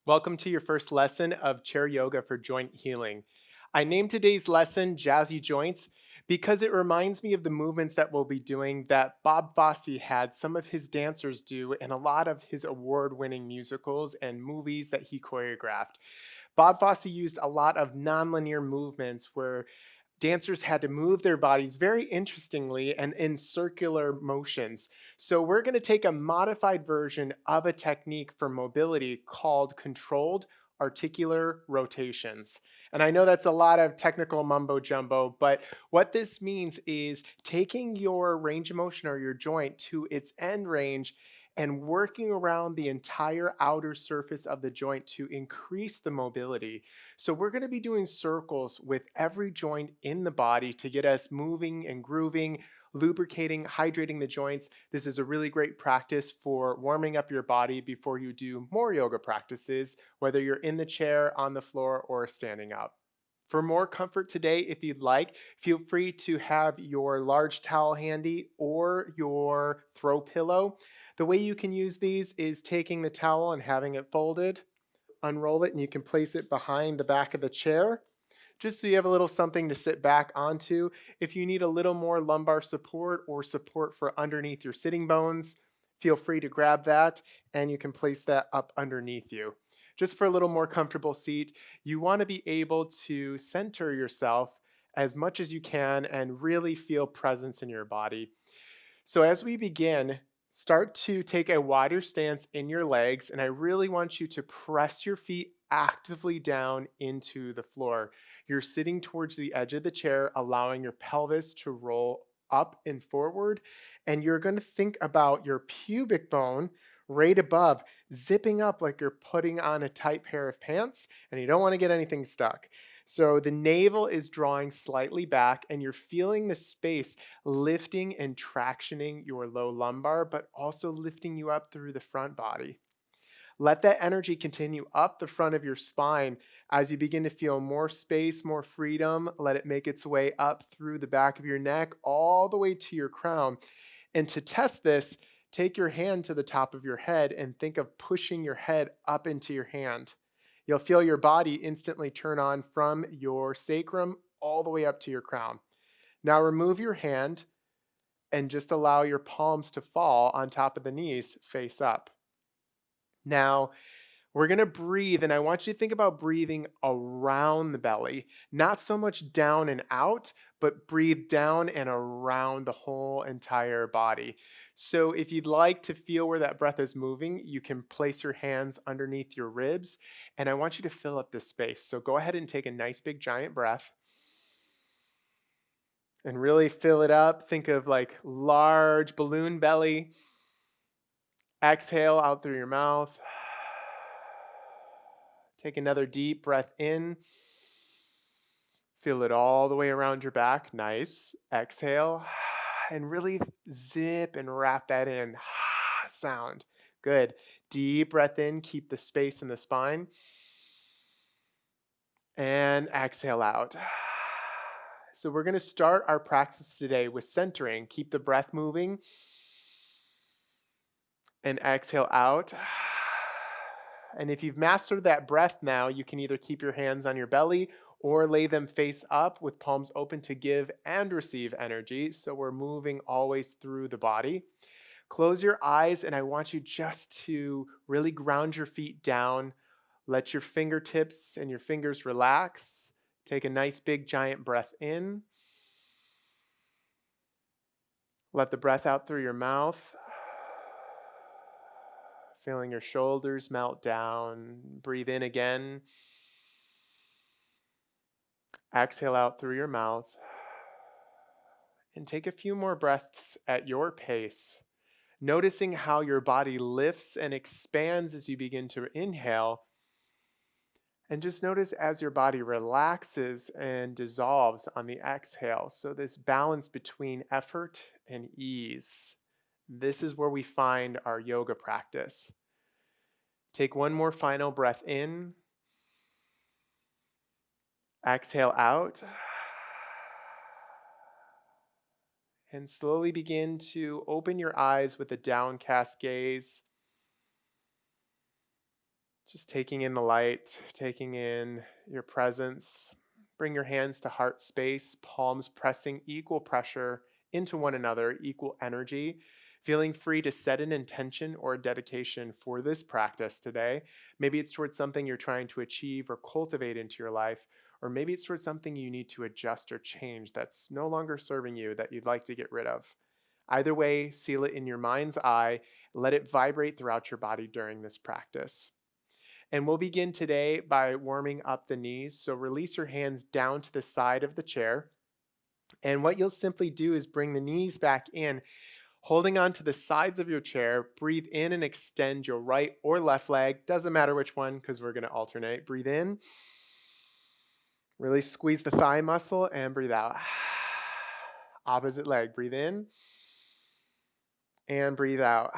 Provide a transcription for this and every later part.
Welcome to your first lesson of chair yoga for joint healing. I named today's lesson Jazzy Joints because it reminds me of the movements that we'll be doing that Bob Fosse had some of his dancers do in a lot of his award winning musicals and movies that he choreographed. Bob Fosse used a lot of nonlinear movements where dancers had to move their bodies very interestingly and in circular motions. So, we're going to take a modified version of a technique for mobility called controlled articular rotations. And I know that's a lot of technical mumbo jumbo, but what this means is taking your range of motion or your joint to its end range and working around the entire outer surface of the joint to increase the mobility. So we're going to be doing circles with every joint in the body to get us moving and grooving, lubricating, hydrating the joints. This is a really great practice for warming up your body before you do more yoga practices, whether you're in the chair, on the floor, or standing up. For more comfort today, if you'd like, feel free to have your large towel handy or your throw pillow. The way you can use these is taking the towel and having it folded, unroll it, and you can place it behind the back of the chair just so you have a little something to sit back onto. If you need a little more lumbar support or support for underneath your sitting bones, feel free to grab that and you can place that up underneath you. Just for a little more comfortable seat, you want to be able to center yourself as much as you can and really feel presence in your body. So as we begin, start to take a wider stance in your legs, and I really want you to press your feet actively down into the floor. You're sitting towards the edge of the chair, allowing your pelvis to roll up and forward, and you're going to think about your pubic bone right above, zipping up like you're putting on a tight pair of pants, and you don't want to get anything stuck. So the navel is drawing slightly back, and you're feeling the space lifting and tractioning your low lumbar, but also lifting you up through the front body. Let that energy continue up the front of your spine as you begin to feel more space, more freedom. Let it make its way up through the back of your neck, all the way to your crown. And to test this, take your hand to the top of your head and think of pushing your head up into your hand. You'll feel your body instantly turn on from your sacrum all the way up to your crown. Now remove your hand and just allow your palms to fall on top of the knees face up. Now, we're going to breathe, and I want you to think about breathing around the belly, not so much down and out, but breathe down and around the whole entire body. So, if you'd like to feel where that breath is moving, you can place your hands underneath your ribs, and I want you to fill up this space. So, go ahead and take a nice big giant breath and really fill it up. Think of like large balloon belly. Exhale out through your mouth. Take another deep breath in. Feel it all the way around your back. Nice. Exhale. And really zip and wrap that in. Sound. Good. Deep breath in. Keep the space in the spine. And exhale out. So we're going to start our practice today with centering. Keep the breath moving. And exhale out. And if you've mastered that breath now, you can either keep your hands on your belly or lay them face up with palms open to give and receive energy. So we're moving always through the body. Close your eyes, and I want you just to really ground your feet down. Let your fingertips and your fingers relax. Take a nice big giant breath in. Let the breath out through your mouth. Feeling your shoulders melt down. Breathe in again. Exhale out through your mouth. And take a few more breaths at your pace, noticing how your body lifts and expands as you begin to inhale. And just notice as your body relaxes and dissolves on the exhale. So, this balance between effort and ease. This is where we find our yoga practice. Take one more final breath in. Exhale out. And slowly begin to open your eyes with a downcast gaze. Just taking in the light, taking in your presence. Bring your hands to heart space, palms pressing equal pressure into one another, equal energy. Feeling free to set an intention or a dedication for this practice today. Maybe it's towards something you're trying to achieve or cultivate into your life, or maybe it's towards something you need to adjust or change that's no longer serving you that you'd like to get rid of. Either way, seal it in your mind's eye. Let it vibrate throughout your body during this practice. And we'll begin today by warming up the knees. So release your hands down to the side of the chair. And what you'll simply do is bring the knees back in, holding on to the sides of your chair. Breathe in and extend your right or left leg. Doesn't matter which one because we're going to alternate. Breathe in. Really squeeze the thigh muscle and breathe out. Opposite leg. Breathe in and breathe out.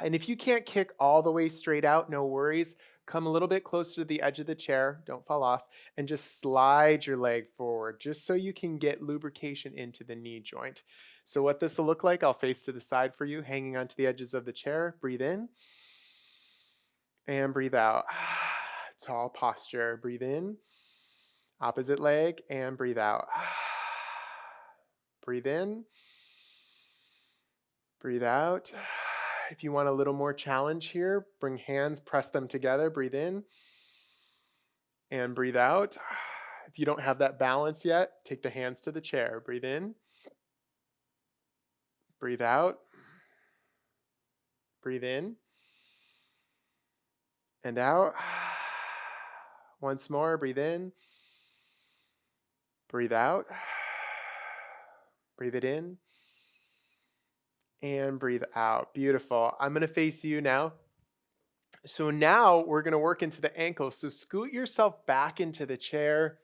And if you can't kick all the way straight out, no worries. Come a little bit closer to the edge of the chair, don't fall off, and just slide your leg forward just so you can get lubrication into the knee joint. So what this will look like, I'll face to the side for you, hanging onto the edges of the chair. Breathe in and breathe out. Tall posture. Breathe in, opposite leg, and breathe out. Breathe in, breathe out. If you want a little more challenge here, bring hands, press them together, breathe in and breathe out. If you don't have that balance yet, take the hands to the chair. Breathe in, breathe out, breathe in and out. Once more, breathe in, breathe out, breathe it in, and breathe out. Beautiful. I'm going to face you now. So now we're going to work into the ankles. So scoot yourself back into the chair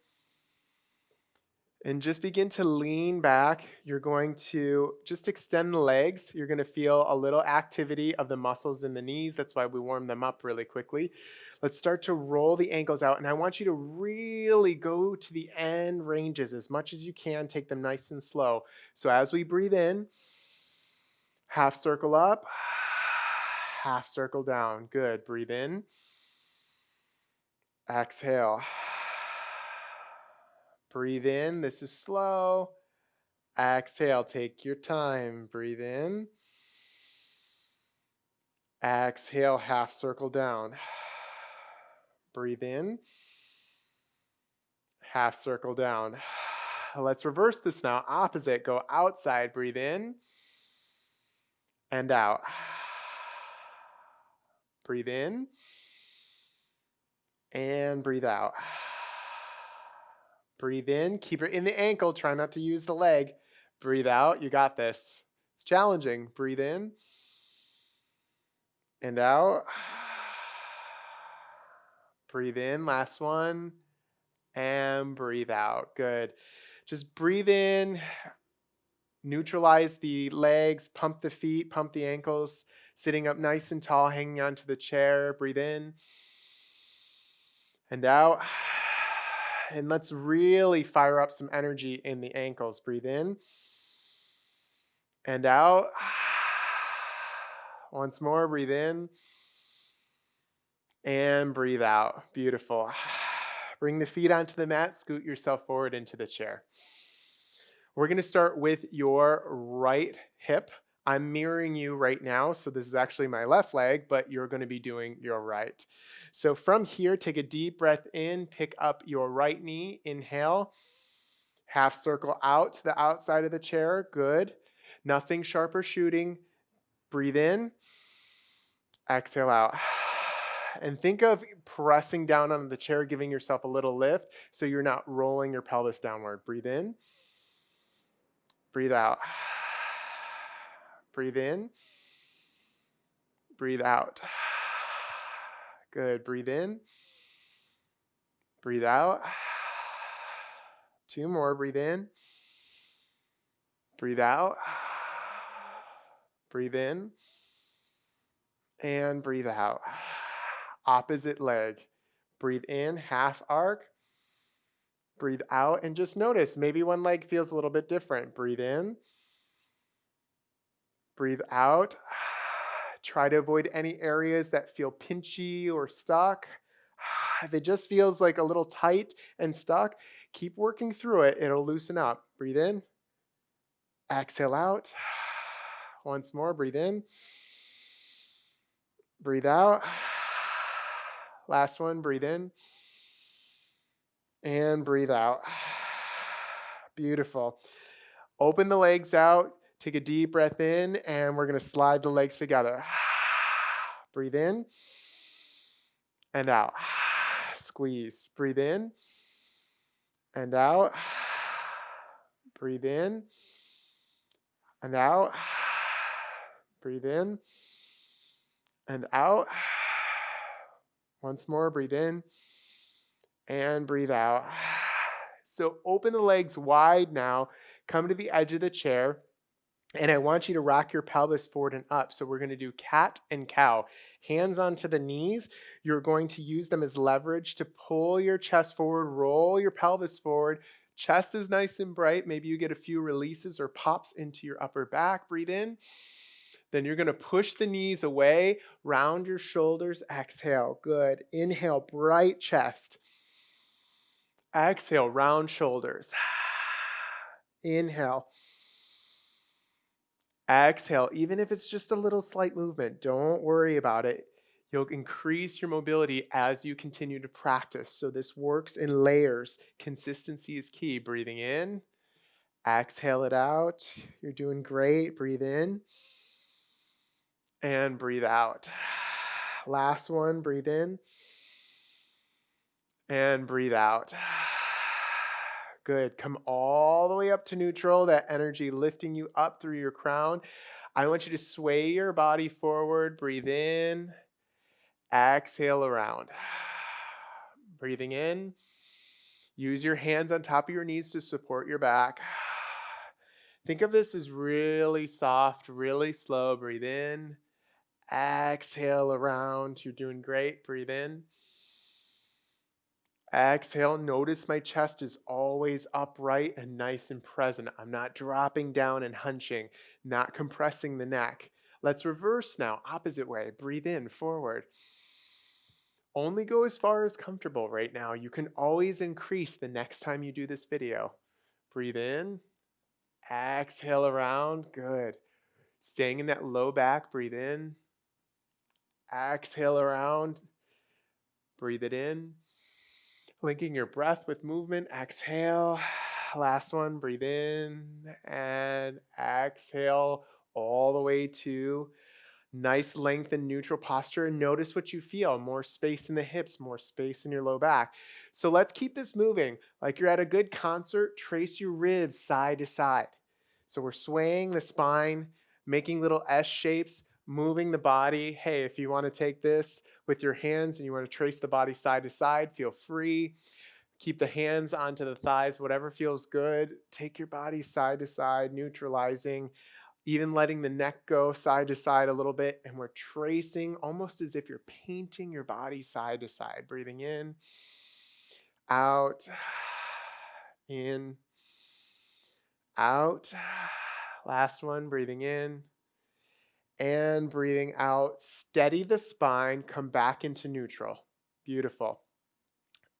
and just begin to lean back. You're going to just extend the legs. You're going to feel a little activity of the muscles in the knees. That's why we warm them up really quickly. Let's start to roll the ankles out. And I want you to really go to the end ranges as much as you can. Take them nice and slow. So as we breathe in, half circle up, half circle down. Good. Breathe in. Exhale. Breathe in. This is slow. Exhale. Take your time. Breathe in. Exhale. Half circle down. Breathe in. Half circle down. Let's reverse this now. Opposite. Go outside. Breathe in. And out. Breathe in. And breathe out. Breathe in. Keep it in the ankle. Try not to use the leg. Breathe out. You got this. It's challenging. Breathe in. And out. Breathe in. Last one. And breathe out. Good. Just breathe in. Neutralize the legs. Pump the feet. Pump the ankles. Sitting up nice and tall. Hanging onto the chair. Breathe in. And out. And let's really fire up some energy in the ankles. Breathe in. And out. Once more, breathe in. And breathe out. Beautiful. Bring the feet onto the mat. Scoot yourself forward into the chair. We're going to start with your right hip. I'm mirroring you right now, so this is actually my left leg, but you're going to be doing your right. So from here, take a deep breath in, pick up your right knee, inhale, half circle out to the outside of the chair, good. Nothing sharp or shooting. Breathe in, exhale out. And think of pressing down on the chair, giving yourself a little lift so you're not rolling your pelvis downward. Breathe in, breathe out. Breathe in, breathe out. Good. Breathe in, breathe out. Two more. Breathe in, breathe out. Breathe in, and breathe out. Opposite leg. Breathe in, half arc. Breathe out, and just notice, maybe one leg feels a little bit different. Breathe in, breathe out. Try to avoid any areas that feel pinchy or stuck. If it just feels like a little tight and stuck, keep working through it. It'll loosen up. Breathe in. Exhale out. Once more, breathe in. Breathe out. Last one, breathe in. And breathe out. Beautiful. Open the legs out. Take a deep breath in, and we're going to slide the legs together. Breathe in and out. Squeeze. Breathe in and out. Breathe in and out. Breathe in and out. Once more, breathe in and breathe out. So open the legs wide now. Come to the edge of the chair. And I want you to rock your pelvis forward and up. So we're going to do cat and cow. Hands onto the knees. You're going to use them as leverage to pull your chest forward, roll your pelvis forward. Chest is nice and bright. Maybe you get a few releases or pops into your upper back. Breathe in. Then you're going to push the knees away, round your shoulders. Exhale. Good. Inhale, bright chest. Exhale, round shoulders. Inhale. Exhale, even if it's just a little slight movement, don't worry about it. You'll increase your mobility as you continue to practice. So this works in layers. Consistency is key. Breathing in, exhale it out. You're doing great. Breathe in and breathe out. Last one, breathe in and breathe out. Good. Come all the way up to neutral, that energy lifting you up through your crown. I want you to sway your body forward. Breathe in. Exhale around. Breathing in. Use your hands on top of your knees to support your back. Think of this as really soft, really slow. Breathe in. Exhale around. You're doing great. Breathe in. Exhale. Notice my chest is always upright and nice and present. I'm not dropping down and hunching, not compressing the neck. Let's reverse now, opposite way. Breathe in, forward. Only go as far as comfortable right now. You can always increase the next time you do this video. Breathe in. Exhale around. Good. Staying in that low back. Breathe in. Exhale around. Breathe it in. Linking your breath with movement. Exhale. Last one. Breathe in and exhale all the way to nice length and neutral posture. And notice what you feel. More space in the hips, more space in your low back. So let's keep this moving. Like you're at a good concert, trace your ribs side to side. So we're swaying the spine, making little S shapes, moving the body. Hey, if you want to take this with your hands and you want to trace the body side to side, feel free. Keep the hands onto the thighs, whatever feels good. Take your body side to side, neutralizing, even letting the neck go side to side a little bit. And we're tracing almost as if you're painting your body side to side. Breathing in, out, in, out. Last one, breathing in and breathing out. Steady the spine, come back into neutral. Beautiful.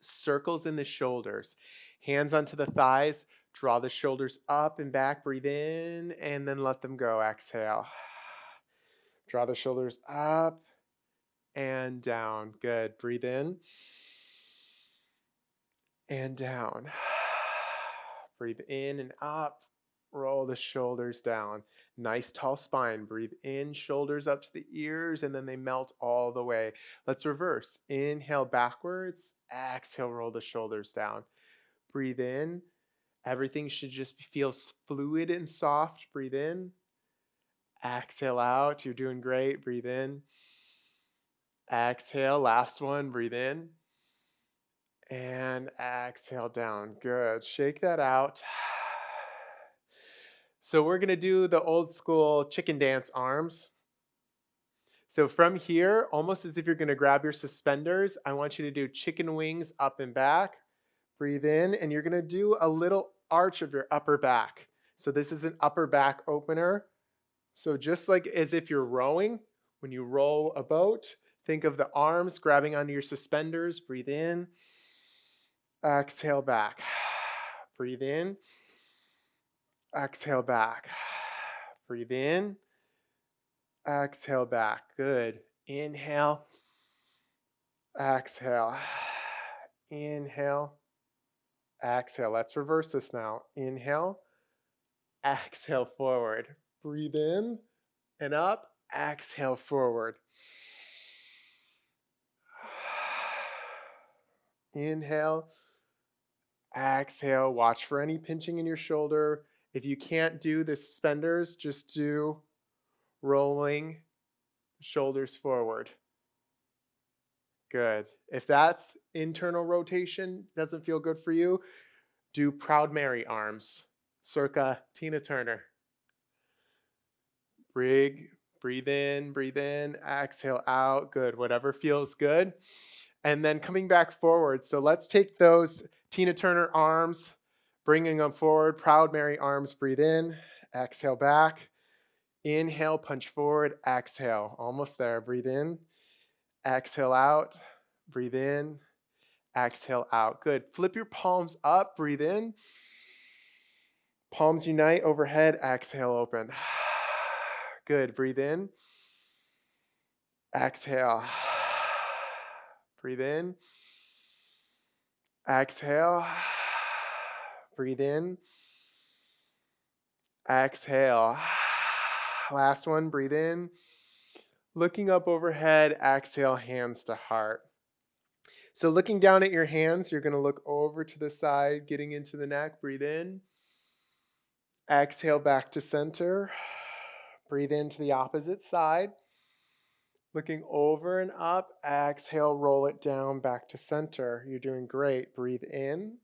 Circles in the shoulders, hands onto the thighs, draw the shoulders up and back, breathe in, and then let them go. Exhale. Draw the shoulders up and down. Good. Breathe in and down. Breathe in and up. Roll the shoulders down. Nice tall spine. Breathe in, shoulders up to the ears, and then they melt all the way. Let's reverse. Inhale backwards. Exhale, roll the shoulders down. Breathe in. Everything should just feel fluid and soft. Breathe in. Exhale out. You're doing great. Breathe in. Exhale. Last one. Breathe in. And exhale down. Good. Shake that out. So we're going to do the old school chicken dance arms. So from here, almost as if you're going to grab your suspenders, I want you to do chicken wings up and back. Breathe in, and you're going to do a little arch of your upper back. So this is an upper back opener. So just like as if you're rowing, When you roll a boat, think of the arms grabbing onto your suspenders. Breathe in. Exhale back. Breathe in. Exhale back. Breathe in. Exhale back. Good. Inhale. Exhale. Inhale. Exhale. Let's reverse this now. Inhale. Exhale forward. Breathe in and up. Exhale forward. Inhale. Exhale. Watch for any pinching in your shoulder. If you can't do the suspenders, just do rolling shoulders forward. Good. If that's internal rotation, doesn't feel good for you, do Proud Mary arms, circa Tina Turner. Breathe in, exhale out. Good. Whatever feels good. And then coming back forward. So let's take those Tina Turner arms, bringing them forward. Proud Mary arms. Breathe in, exhale back. Inhale, punch forward, exhale. Almost there. Breathe in, exhale out. Breathe in, exhale out. Good. Flip your palms up. Breathe in. Palms unite overhead. Exhale, open. Good. Breathe in. Exhale. Breathe in. Exhale. Breathe in. Exhale. Last one. Breathe in. Looking up overhead. Exhale, hands to heart. So looking down at your hands, you're going to look over to the side, getting into the neck. Breathe in. Exhale back to center. Breathe into the opposite side. Looking over and up. Exhale, roll it down back to center. You're doing great. Breathe in.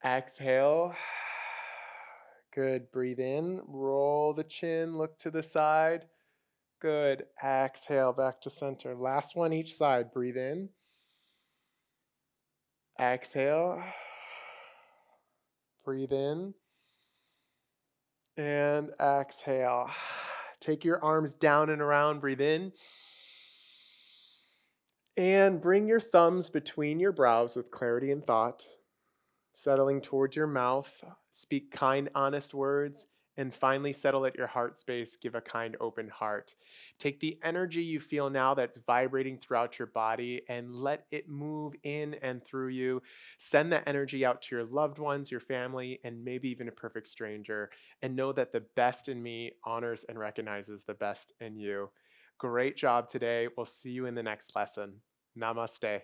Exhale. Good. Breathe in. Roll the chin. Look to the side. Good. Exhale back to center. Last one each side. Breathe in. Exhale. Breathe in. And exhale. Take your arms down and around. Breathe in. And bring your thumbs between your brows with clarity and thought. Settling towards your mouth. Speak kind, honest words. And finally, settle at your heart space. Give a kind, open heart. Take the energy you feel now that's vibrating throughout your body and let it move in and through you. Send that energy out to your loved ones, your family, and maybe even a perfect stranger. And know that the best in me honors and recognizes the best in you. Great job today. We'll see you in the next lesson. Namaste.